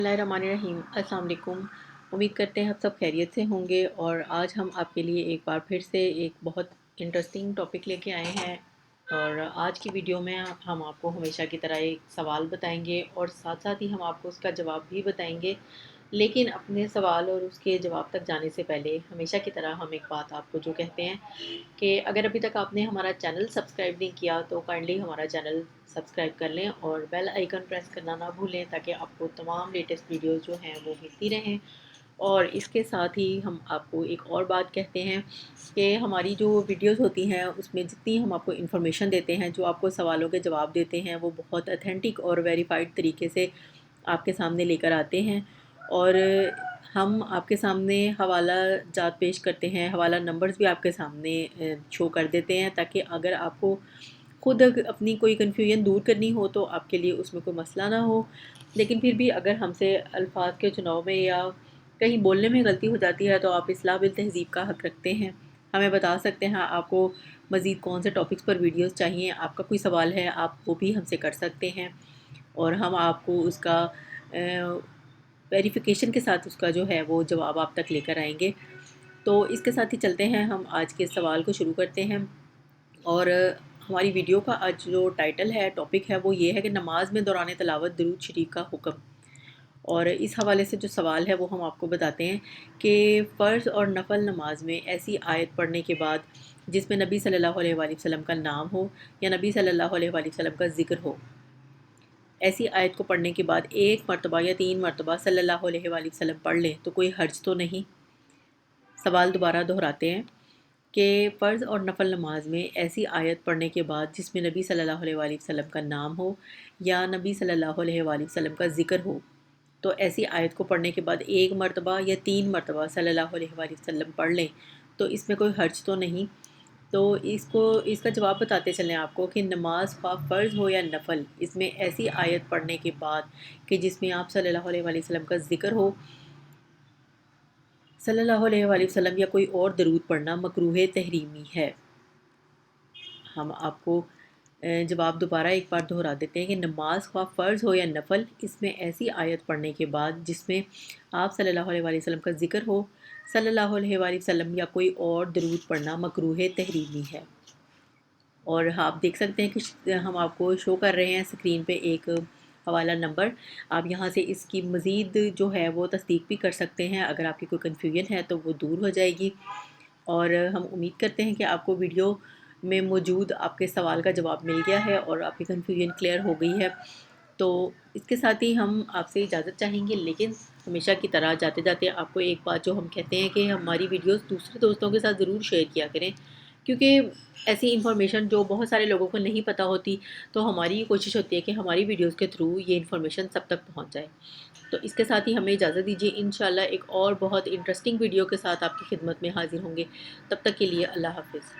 बिस्मिल्लाहिर्रहमानिर्रहीम। अस्सलाम वालेकुम। उम्मीद करते हैं आप सब खैरियत से होंगे और आज हम आपके लिए एक बार फिर से एक बहुत इंटरेस्टिंग टॉपिक लेके आए हैं। और आज की वीडियो में हम आपको हमेशा की तरह एक सवाल बताएंगे और साथ साथ ही हम आपको उसका जवाब भी बताएंगे। लेकिन अपने सवाल और उसके जवाब तक जाने से पहले हमेशा की तरह हम एक बात आपको जो कहते हैं कि अगर अभी तक आपने हमारा चैनल सब्सक्राइब नहीं किया तो काइंडली हमारा चैनल सब्सक्राइब कर लें और बेल आइकन प्रेस करना ना भूलें ताकि आपको तमाम लेटेस्ट वीडियोस जो हैं वो मिलती रहें। और इसके साथ ही हम आपको एक और बात कहते हैं कि हमारी जो वीडियोस होती हैं उसमें जितनी हम आपको इन्फॉर्मेशन देते हैं, जो आपको सवालों के जवाब देते हैं, वो बहुत अथेंटिक और वेरीफाइड तरीके से आपके सामने लेकर आते हैं। और हम आपके सामने हवाला जात पेश करते हैं, हवाला नंबर्स भी आपके सामने शो कर देते हैं ताकि अगर आपको खुद अपनी कोई कन्फ्यूजन दूर करनी हो तो आपके लिए उसमें कोई मसला ना हो। लेकिन फिर भी अगर हमसे अल्फाज के चुनाव में या कहीं बोलने में गलती हो जाती है तो आप इस्लाह बिल तहज़ीब का हक़ रखते हैं। हमें बता सकते हैं आपको मज़ीद कौन से टॉपिक्स पर वीडियोस चाहिए। आपका कोई सवाल है आप वो भी हमसे कर सकते हैं और हम आपको उसका वेरिफिकेशन के साथ उसका जो है वो जवाब आप तक लेकर आएंगे। तो इसके साथ ही चलते हैं, हम आज के सवाल को शुरू करते हैं। और हमारी वीडियो का आज जो टाइटल है, टॉपिक है, वो ये है कि नमाज में दौरान तिलावत दरूद शरीफ का हुक्म। और इस हवाले से जो सवाल है वो हम आपको बताते हैं कि फ़र्ज़ और नफल नमाज में ऐसी आयत पढ़ने के बाद जिसमें नबी सल्लल्लाहु अलैहि वसल्लम का नाम हो या नबी सल्लल्लाहु अलैहि वसल्लम का ज़िक्र हो, ऐसी आयत को पढ़ने के बाद एक मरतबा या 3 मरतबा सल्लल्लाहु अलैहि वसल्लम पढ़ लें तो कोई हर्ज तो नहीं। सवाल दोबारा दोहराते हैं कि फ़र्ज़ और नफल नमाज में ऐसी आयत पढ़ने के बाद जिसमें नबी सल्लल्लाहु अलैहि वसल्लम का नाम हो या नबी सल्लल्लाहु अलैहि वसल्लम का ज़िक्र हो, तो ऐसी आयत को पढ़ने के बाद एक मरतबा या 3 मरतबा सल्लल्लाहु अलैहि वसल्लम पढ़ लें तो इसमें कोई हर्ज तो नहीं। तो इसका जवाब बताते चलें आपको कि नमाज ख्वाह फ़र्ज़ हो या नफल, इसमें ऐसी आयत पढ़ने के बाद कि जिसमें आप सल्लल्लाहु अलैहि वसल्लम का ज़िक्र हो, सल्लल्लाहु अलैहि वसल्लम या कोई और दरूद पढ़ना मकरूह तहरीमी है। हम आपको जवाब दोबारा एक बार दोहरा देते हैं कि नमाज ख्वाह फ़र्ज़ हो या नफल, इसमें ऐसी आयत पढ़ने के बाद जिसमें आप सल्लल्लाहु अलैहि वसल्लम का ज़िक्र हो, सल्लल्लाहु अलैहि वसल्लम या कोई और दरूद पढ़ना मकरूह तहरीमी है। और आप देख सकते हैं कि हम आपको शो कर रहे हैं स्क्रीन पे एक हवाला नंबर। आप यहाँ से इसकी मज़ीद जो है वो तस्दीक भी कर सकते हैं। अगर आपकी कोई कन्फ्यूजन है तो वो दूर हो जाएगी। और हम उम्मीद करते हैं कि आपको वीडियो में मौजूद आपके सवाल का जवाब मिल गया है और आपकी कन्फ्यूजन क्लियर हो गई है। तो इसके साथ ही हम आपसे इजाज़त चाहेंगे, लेकिन हमेशा की तरह जाते जाते आपको एक बात जो हम कहते हैं कि हमारी वीडियोस दूसरे दोस्तों के साथ ज़रूर शेयर किया करें, क्योंकि ऐसी इन्फॉर्मेशन जो बहुत सारे लोगों को नहीं पता होती, तो हमारी ये कोशिश होती है कि हमारी वीडियोस के थ्रू ये इन्फॉर्मेशन सब तक पहुंच जाए। तो इसके साथ ही हमें इजाज़त दीजिए। इंशाल्लाह एक और बहुत इंटरेस्टिंग वीडियो के साथ आपकी खिदमत में हाजिर होंगे। तब तक के लिए अल्लाह हाफ़िज़।